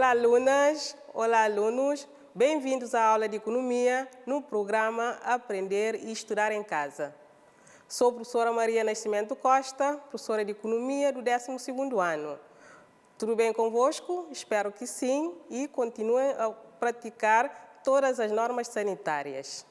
Olá, alunas! Olá, alunos! Bem-vindos à aula de Economia no programa Aprender e Estudar em Casa. Sou a professora Maria Nascimento Costa, professora de Economia do 12º ano. Tudo bem convosco? Espero que sim e continuem a praticar todas as normas sanitárias.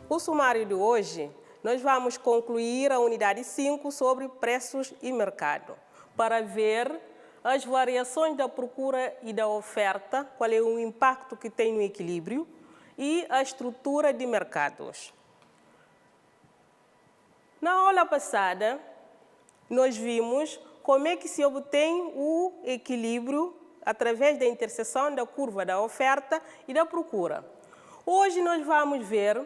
O sumário de hoje, nós vamos concluir a unidade 5 sobre preços e mercado, para ver as variações da procura e da oferta, qual é o impacto que tem no equilíbrio e a estrutura de mercados. Na aula passada, nós vimos como é que se obtém o equilíbrio através da interseção da curva da oferta e da procura. Hoje nós vamos ver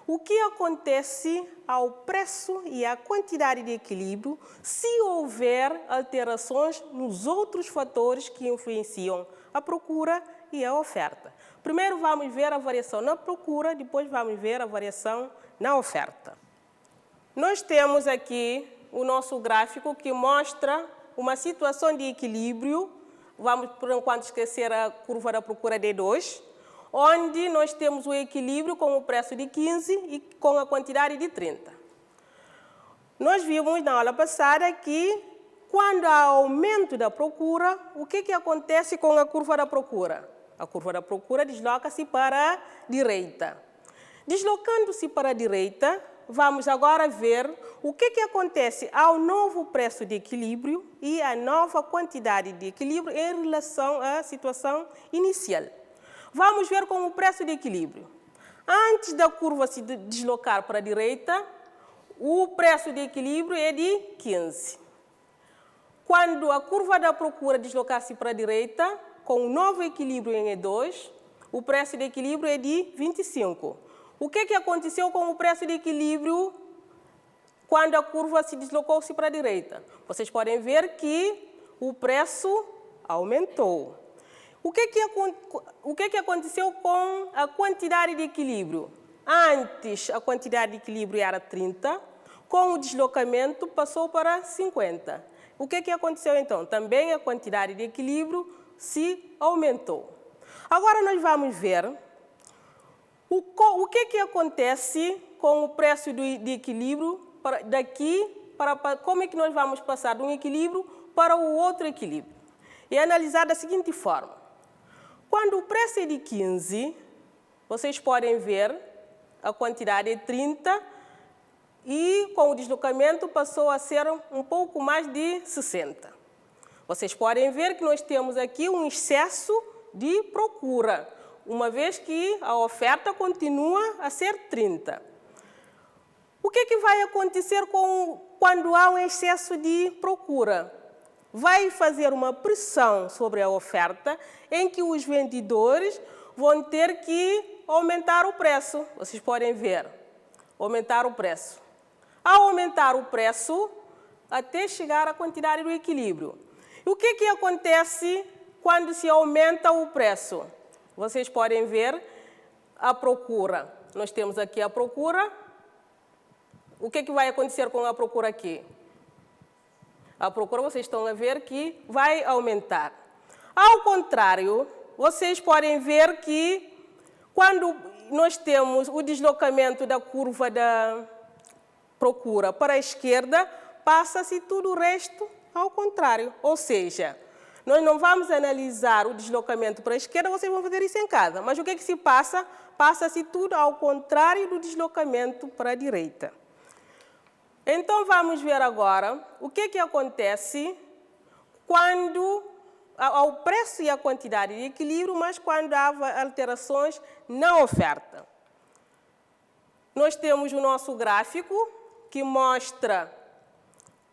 o que acontece ao preço e à quantidade de equilíbrio se houver alterações nos outros fatores que influenciam a procura e a oferta. Primeiro vamos ver a variação na procura, depois vamos ver a variação na oferta. Nós temos aqui o nosso gráfico que mostra uma situação de equilíbrio. Vamos, por enquanto, esquecer a curva da procura D2, onde nós temos o equilíbrio com o preço de 15 e com a quantidade de 30. Nós vimos na aula passada que, quando há aumento da procura, o que acontece com a curva da procura? A curva da procura desloca-se para a direita. Deslocando-se para a direita, vamos agora ver o que acontece ao novo preço de equilíbrio e à nova quantidade de equilíbrio em relação à situação inicial. Vamos ver com o preço de equilíbrio. Antes da curva se deslocar para a direita, o preço de equilíbrio é de 15. Quando a curva da procura deslocar-se para a direita, com o novo equilíbrio em E2, o preço de equilíbrio é de 25. O que aconteceu com o preço de equilíbrio quando a curva se deslocou-se para a direita? Vocês podem ver que o preço aumentou. O que aconteceu com a quantidade de equilíbrio? Antes, a quantidade de equilíbrio era 30, com o deslocamento passou para 50. O que aconteceu então? Também a quantidade de equilíbrio se aumentou. Agora nós vamos ver o que acontece com o preço de equilíbrio como é que nós vamos passar de um equilíbrio para o outro equilíbrio. E analisar da seguinte forma. Quando o preço é de 15, vocês podem ver a quantidade é 30 e com o deslocamento passou a ser um pouco mais de 60. Vocês podem ver que nós temos aqui um excesso de procura, uma vez que a oferta continua a ser 30. O que vai acontecer quando há um excesso de procura? Vai fazer uma pressão sobre a oferta em que os vendedores vão ter que aumentar o preço. Vocês podem ver, aumentar o preço. Ao aumentar o preço, até chegar à quantidade do equilíbrio. E o que acontece quando se aumenta o preço? Vocês podem ver a procura. Nós temos aqui a procura. O que vai acontecer com a procura aqui? A procura, vocês estão a ver que vai aumentar. Ao contrário, vocês podem ver que quando nós temos o deslocamento da curva da procura para a esquerda, passa-se tudo o resto ao contrário. Ou seja, nós não vamos analisar o deslocamento para a esquerda, vocês vão fazer isso em casa. Mas o que se passa? Passa-se tudo ao contrário do deslocamento para a direita. Então, vamos ver agora o que acontece quando ao preço e à quantidade de equilíbrio, mas quando há alterações na oferta. Nós temos o nosso gráfico que mostra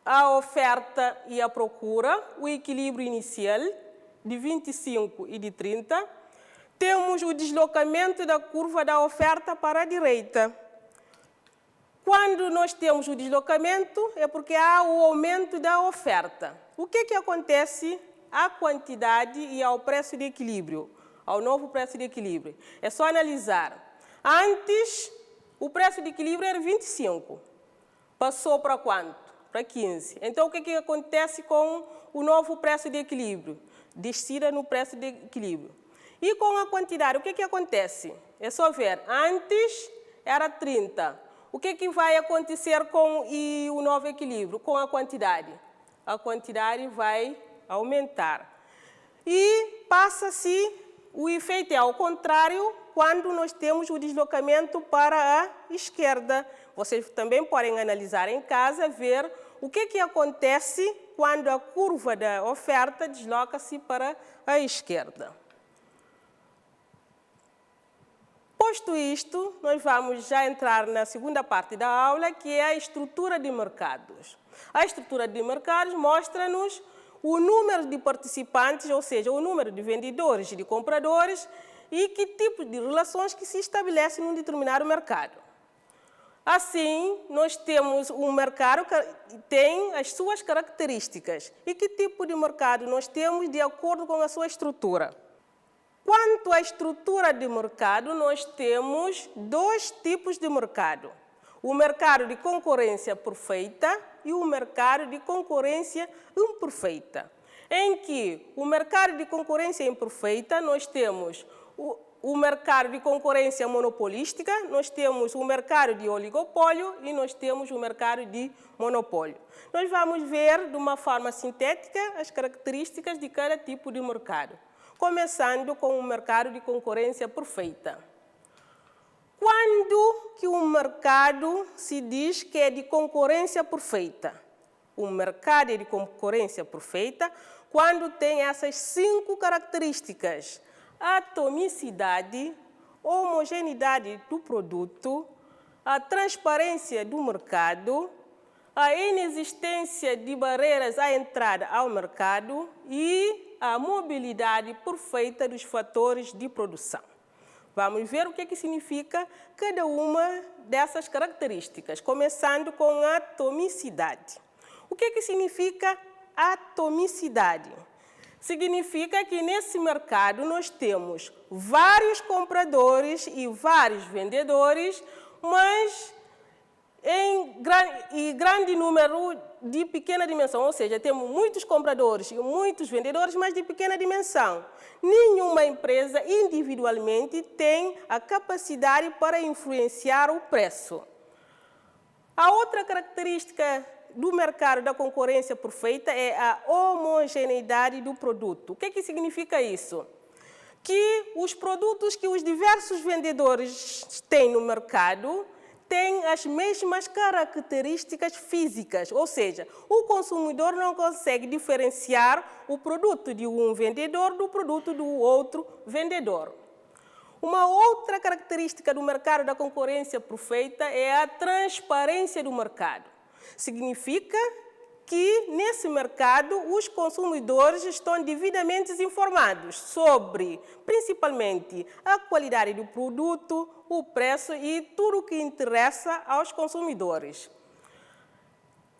a oferta e a procura, o equilíbrio inicial de 25 e de 30. Temos o deslocamento da curva da oferta para a direita. Quando nós temos o deslocamento, é porque há o aumento da oferta. O que acontece à quantidade e ao preço de equilíbrio, ao novo preço de equilíbrio? É só analisar. Antes, o preço de equilíbrio era 25. passou para quanto? Para 15. Então, o que acontece com o novo preço de equilíbrio? Descida no preço de equilíbrio. E com a quantidade, o que acontece? É só ver, antes era 30. O que vai acontecer com o novo equilíbrio? Com a quantidade? A quantidade vai aumentar. E passa-se, o efeito é ao contrário quando nós temos o deslocamento para a esquerda. Vocês também podem analisar em casa, ver o que acontece quando a curva da oferta desloca-se para a esquerda. Posto isto, nós vamos já entrar na segunda parte da aula, que é a estrutura de mercados. A estrutura de mercados mostra-nos o número de participantes, ou seja, o número de vendedores e de compradores e que tipo de relações que se estabelecem num determinado mercado. Assim, nós temos um mercado que tem as suas características. E que tipo de mercado nós temos de acordo com a sua estrutura? Quanto à estrutura de mercado, nós temos dois tipos de mercado. O mercado de concorrência perfeita e o mercado de concorrência imperfeita. Em que o mercado de concorrência imperfeita, nós temos o mercado de concorrência monopolística, nós temos o mercado de oligopólio e nós temos o mercado de monopólio. Nós vamos ver de uma forma sintética as características de cada tipo de mercado. Começando com o mercado de concorrência perfeita. Quando que um mercado se diz que é de concorrência perfeita? O mercado é de concorrência perfeita quando tem essas 5 características: atomicidade, homogeneidade do produto, a transparência do mercado, a inexistência de barreiras à entrada ao mercado e a mobilidade perfeita dos fatores de produção. Vamos ver o que significa cada uma dessas características, começando com a atomicidade. O que significa atomicidade? Significa que nesse mercado nós temos vários compradores e vários vendedores, mas em grande número de pequena dimensão, ou seja, temos muitos compradores e muitos vendedores, mas de pequena dimensão. Nenhuma empresa individualmente tem a capacidade para influenciar o preço. A outra característica do mercado da concorrência perfeita é a homogeneidade do produto. O que significa isso? Que os produtos que os diversos vendedores têm no mercado têm as mesmas características físicas, ou seja, o consumidor não consegue diferenciar o produto de um vendedor do produto do outro vendedor. Uma outra característica do mercado da concorrência perfeita é a transparência do mercado. Significa que, nesse mercado, os consumidores estão devidamente informados sobre, principalmente, a qualidade do produto, o preço e tudo o que interessa aos consumidores.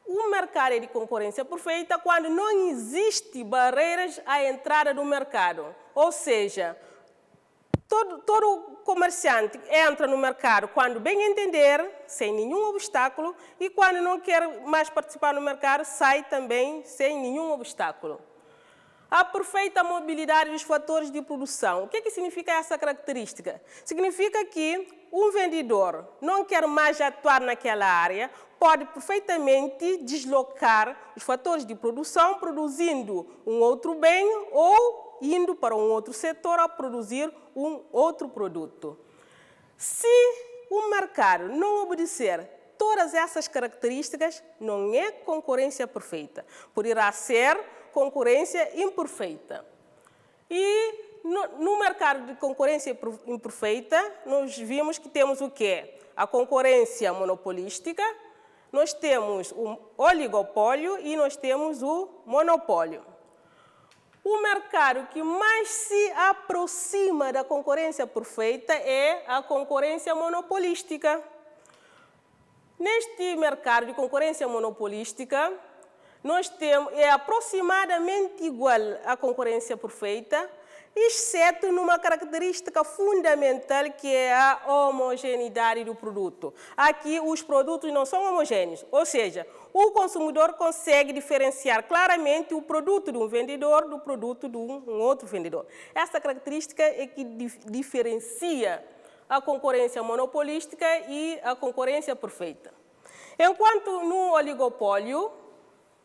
O mercado é de concorrência perfeita quando não existe barreiras à entrada do mercado, ou seja, todo comerciante entra no mercado quando bem entender, sem nenhum obstáculo, e quando não quer mais participar no mercado, sai também sem nenhum obstáculo. A perfeita mobilidade dos fatores de produção. O que significa essa característica? Significa que um vendedor não quer mais atuar naquela área, pode perfeitamente deslocar os fatores de produção, produzindo um outro bem ou indo para um outro setor a produzir um outro produto. Se o mercado não obedecer todas essas características, não é concorrência perfeita, poderá ser concorrência imperfeita. E no mercado de concorrência imperfeita, nós vimos que temos o quê? A concorrência monopolística, nós temos o oligopólio e nós temos o monopólio. O mercado que mais se aproxima da concorrência perfeita é a concorrência monopolística. Neste mercado de concorrência monopolística, nós temos, é aproximadamente igual à concorrência perfeita, exceto numa característica fundamental que é a homogeneidade do produto. Aqui os produtos não são homogêneos, ou seja, o consumidor consegue diferenciar claramente o produto de um vendedor do produto de um outro vendedor. Essa característica é que diferencia a concorrência monopolística e a concorrência perfeita. Enquanto no oligopólio,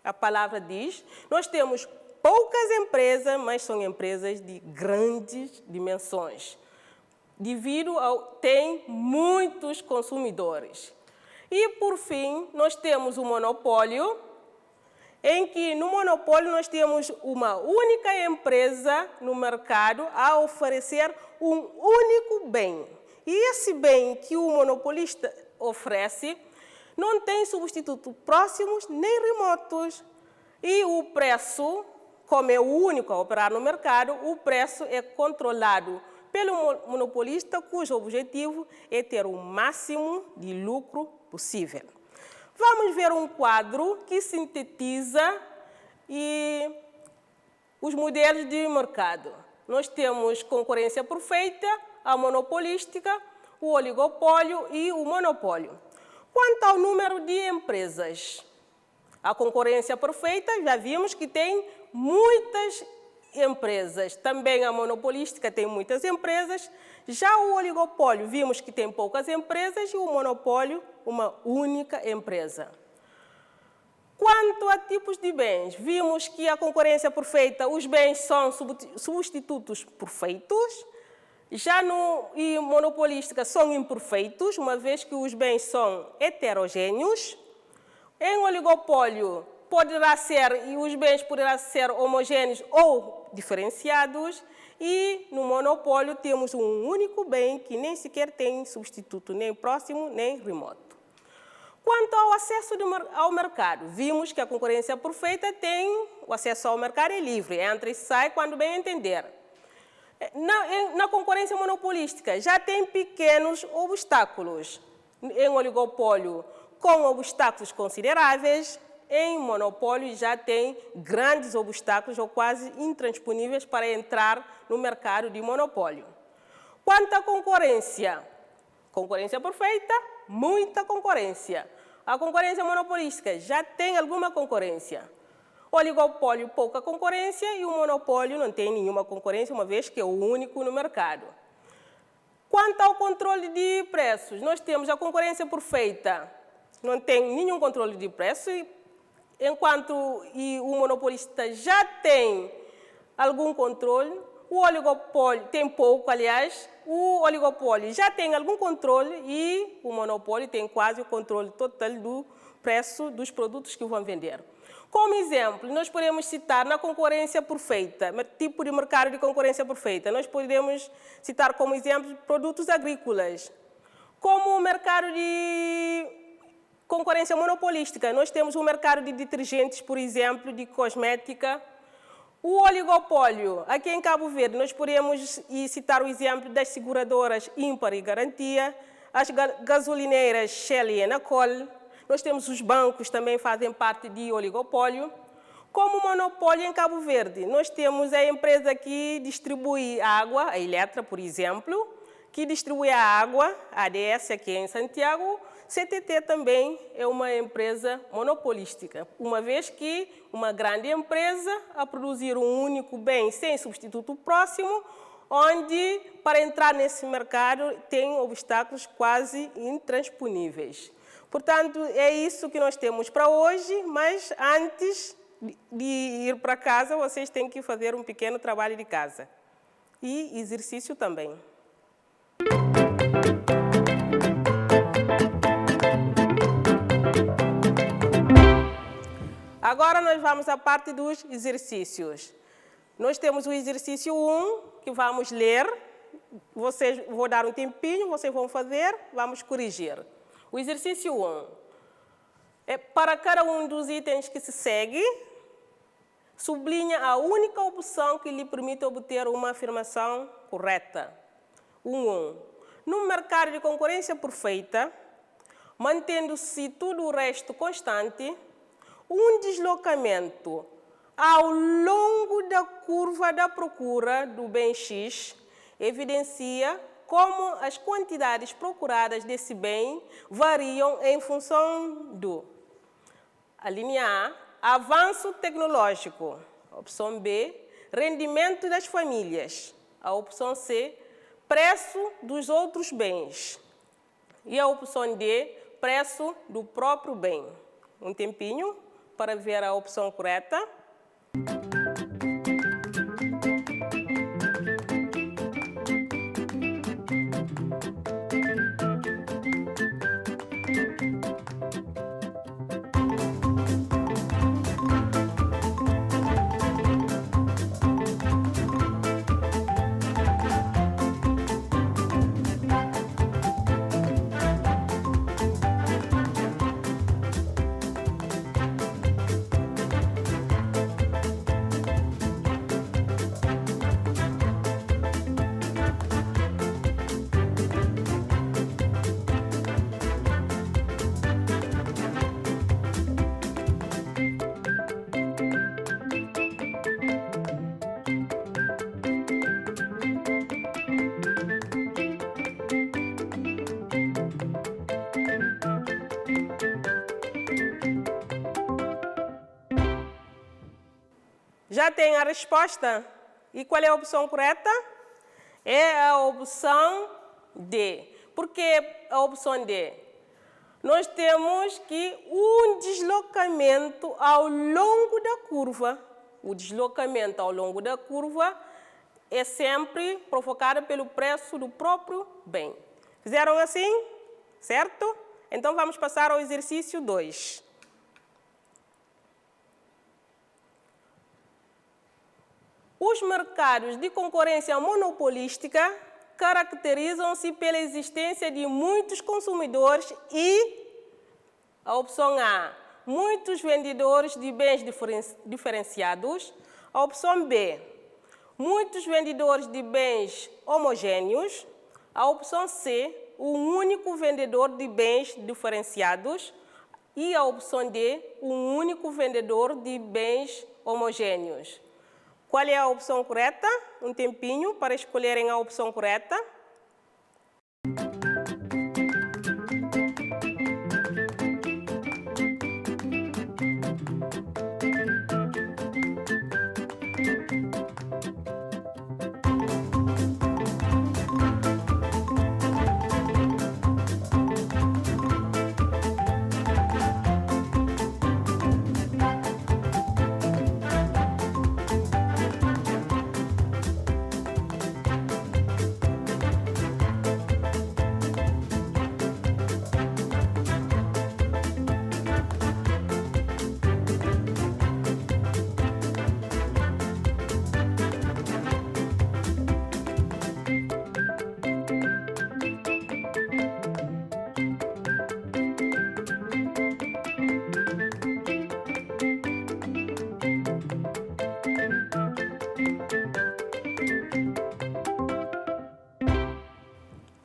a palavra diz, nós temos poucas empresas, mas são empresas de grandes dimensões, devido ao tem muitos consumidores. E, por fim, nós temos o monopólio, em que no monopólio nós temos uma única empresa no mercado a oferecer um único bem. E esse bem que o monopolista oferece não tem substitutos próximos nem remotos. E o preço, como é o único a operar no mercado, o preço é controlado pelo monopolista, cujo objetivo é ter o máximo de lucro possível. Vamos ver um quadro que sintetiza os modelos de mercado. Nós temos concorrência perfeita, a monopolística, o oligopólio e o monopólio. Quanto ao número de empresas, a concorrência perfeita, já vimos que tem muitas empresas. Também a monopolística tem muitas empresas. Já o oligopólio, vimos que tem poucas empresas e o monopólio, uma única empresa. Quanto a tipos de bens, vimos que a concorrência perfeita, os bens são substitutos perfeitos. Já no monopolística são imperfeitos, uma vez que os bens são heterogêneos. Em oligopólio, os bens poderão ser homogêneos ou diferenciados. E no monopólio temos um único bem que nem sequer tem substituto, nem próximo, nem remoto. Quanto ao acesso ao mercado, vimos que a concorrência perfeita tem o acesso ao mercado é livre, entra e sai quando bem entender. Na concorrência monopolística já tem pequenos obstáculos. Em oligopólio, com obstáculos consideráveis. Em monopólio já tem grandes obstáculos ou quase intransponíveis para entrar no mercado de monopólio. Quanto à concorrência perfeita, muita concorrência. A concorrência monopolística já tem alguma concorrência. Oligopólio, pouca concorrência, e o monopólio não tem nenhuma concorrência, uma vez que é o único no mercado. Quanto ao controle de preços, nós temos a concorrência perfeita, não tem nenhum controle de preço, enquanto o monopolista já tem algum controle. O oligopólio tem pouco, aliás, o oligopólio já tem algum controle e o monopólio tem quase o controle total do preço dos produtos que vão vender. Como exemplo, nós podemos citar na concorrência perfeita, tipo de mercado de concorrência perfeita, nós podemos citar como exemplo produtos agrícolas. Como o mercado de concorrência monopolística, nós temos o mercado de detergentes, por exemplo, de cosmética. O oligopólio, aqui em Cabo Verde, nós podemos citar o exemplo das seguradoras Ímpar e Garantia, as gasolineiras Shell e Enacol. Nós temos os bancos, também fazem parte de oligopólio. Como monopólio em Cabo Verde, nós temos a empresa que distribui água, a Eletra, por exemplo, que distribui a água, a ADS, aqui em Santiago. CTT também é uma empresa monopolística, uma vez que uma grande empresa a produzir um único bem sem substituto próximo, onde, para entrar nesse mercado, tem obstáculos quase intransponíveis. Portanto, é isso que nós temos para hoje, mas antes de ir para casa, vocês têm que fazer um pequeno trabalho de casa e exercício também. Agora nós vamos à parte dos exercícios. Nós temos o exercício 1, que vamos ler. Vou dar um tempinho, vocês vão fazer, vamos corrigir. O exercício 1 é para cada um dos itens que se segue, sublinha a única opção que lhe permite obter uma afirmação correta. 1. No mercado de concorrência perfeita, mantendo-se tudo o resto constante, um deslocamento ao longo da curva da procura do bem X, evidencia como as quantidades procuradas desse bem variam em função do: a linha A, avanço tecnológico; a opção B, rendimento das famílias; a opção C, preço dos outros bens; e a opção D, preço do próprio bem. Um tempinho para ver a opção correta. Já tem a resposta? E qual é a opção correta? É a opção D. Por que a opção D? Nós temos que um deslocamento ao longo da curva. O deslocamento ao longo da curva é sempre provocado pelo preço do próprio bem. Fizeram assim? Certo? Então vamos passar ao exercício 2. Os mercados de concorrência monopolística caracterizam-se pela existência de muitos consumidores e, a opção A, muitos vendedores de bens diferenciados; a opção B, muitos vendedores de bens homogêneos; a opção C, um único vendedor de bens diferenciados; e a opção D, um único vendedor de bens homogêneos. Qual é a opção correta? Um tempinho para escolherem a opção correta.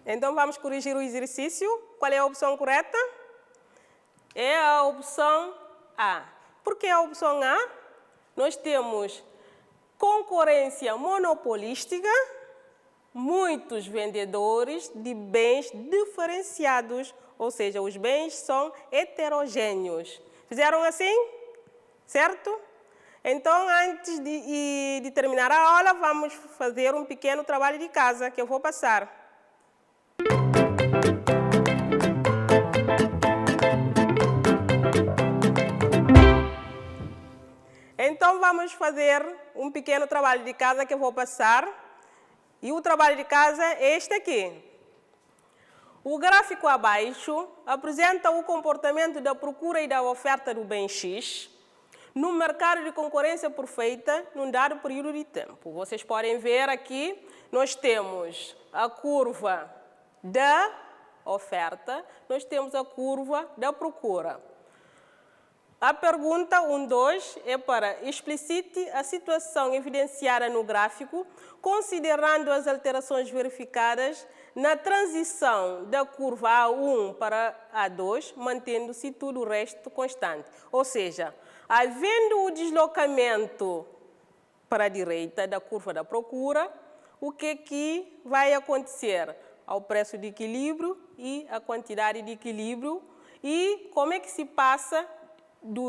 Então vamos corrigir o exercício. Qual é a opção correta? É a opção A. Por que a opção A? Nós temos concorrência monopolística, muitos vendedores de bens diferenciados, ou seja, os bens são heterogêneos. Fizeram assim? Certo? Então, antes de terminar a aula, vamos fazer um pequeno trabalho de casa que eu vou passar. Então, vamos fazer um pequeno trabalho de casa que eu vou passar. E o trabalho de casa é este aqui. O gráfico abaixo apresenta o comportamento da procura e da oferta do bem X no mercado de concorrência perfeita num dado período de tempo. Vocês podem ver aqui, nós temos a curva da oferta, nós temos a curva da procura. A pergunta 1.2 é para explicite a situação evidenciada no gráfico, considerando as alterações verificadas na transição da curva A1 para A2, mantendo-se tudo o resto constante. Ou seja, Havendo o deslocamento para a direita da curva da procura, o que vai acontecer ao preço de equilíbrio e a quantidade de equilíbrio e como é que se passa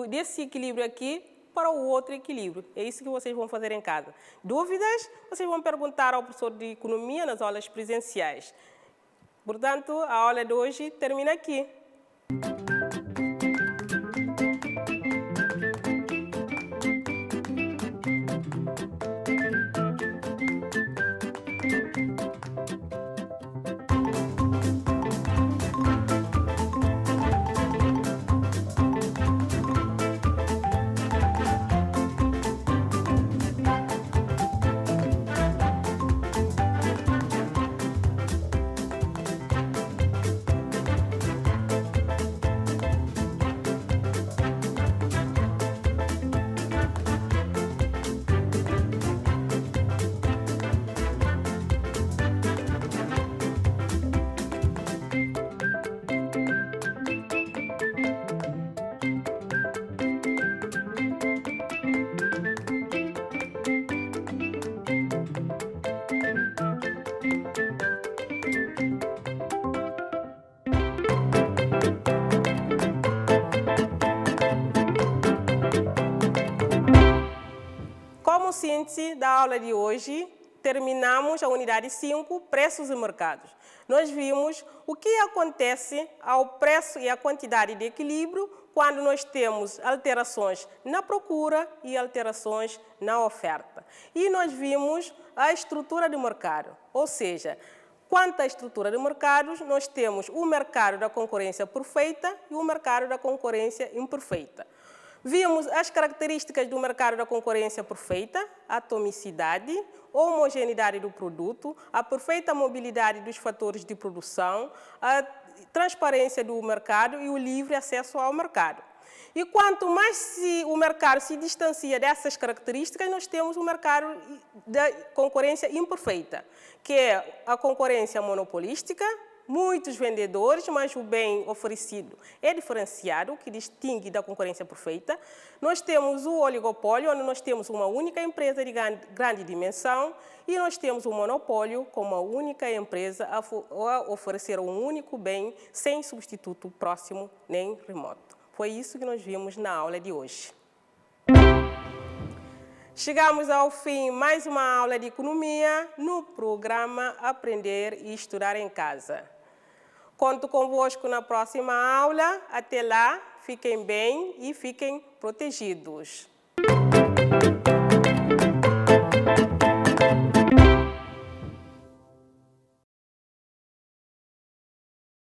desse equilíbrio aqui para o outro equilíbrio. É isso que vocês vão fazer em casa. Dúvidas? Vocês vão perguntar ao professor de economia nas aulas presenciais. Portanto, a aula de hoje termina aqui. Como síntese da aula de hoje, terminamos a unidade 5, preços e mercados. Nós vimos o que acontece ao preço e à quantidade de equilíbrio quando nós temos alterações na procura e alterações na oferta. E nós vimos a estrutura do mercado, ou seja, quanto à estrutura de mercados, nós temos o mercado da concorrência perfeita e o mercado da concorrência imperfeita. Vimos as características do mercado da concorrência perfeita, a atomicidade, homogeneidade do produto, a perfeita mobilidade dos fatores de produção, a transparência do mercado e o livre acesso ao mercado. E quanto mais o mercado se distancia dessas características, nós temos o mercado da concorrência imperfeita, que é a concorrência monopolística, muitos vendedores, mas o bem oferecido é diferenciado, o que distingue da concorrência perfeita. Nós temos o oligopólio, onde nós temos uma única empresa de grande dimensão, e nós temos o monopólio, com uma única empresa a oferecer um único bem, sem substituto próximo nem remoto. Foi isso que nós vimos na aula de hoje. Chegamos ao fim mais uma aula de economia no programa Aprender e Estudar em Casa. Conto convosco na próxima aula. Até lá, fiquem bem e fiquem protegidos.